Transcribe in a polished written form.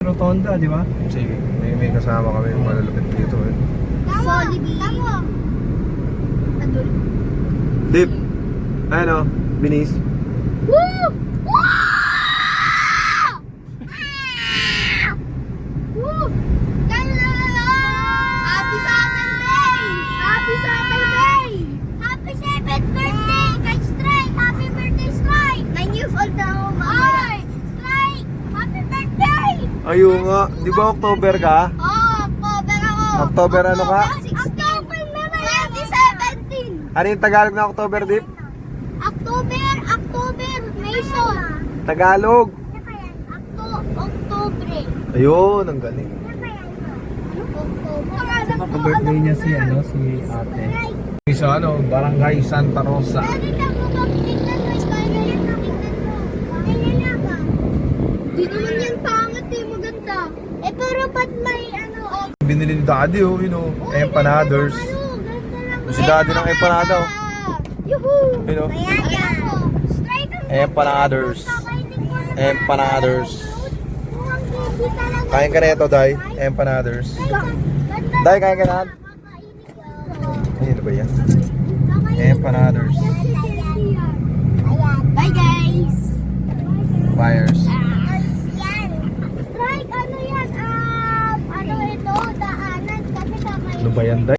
Rotonda, di ba? Sige, may kasama kami yung malalapit dito eh. Jollibee. Adul. Dip! Ano? Binis? Woo! Woo! Woo! Happy Saturday! Happy Saturday! Happy 7th birthday kay Strike! Happy birthday, Strike! 9 years old na ako, mama. Strike! Happy birthday! Ayun nga, di ba October ka? October ako. October ano ka? October na 2017. Ano yung Tagalog na October, Dip? October, Mason. Tagalog! October. Ayun, ang galing. Naka-birthday niya si ate. Sa Barangay Santa Rosa. Di naman yan pangit eh, maganda. Eh pero ba't may Binili ni Daddy empanaders. Si Daddy ng empanada oh. Yuhu! Yun, oh. Straight on Empanaders. Empanaders. talaga. Kain ka na ito, Day. Empanaders. Day, kain ka na. Ayun ba yan? Empanaders. Bye guys! Buyers. Strike, ano yan? Ano ito? Daanan kasi kakain. Ano ba yan, Day?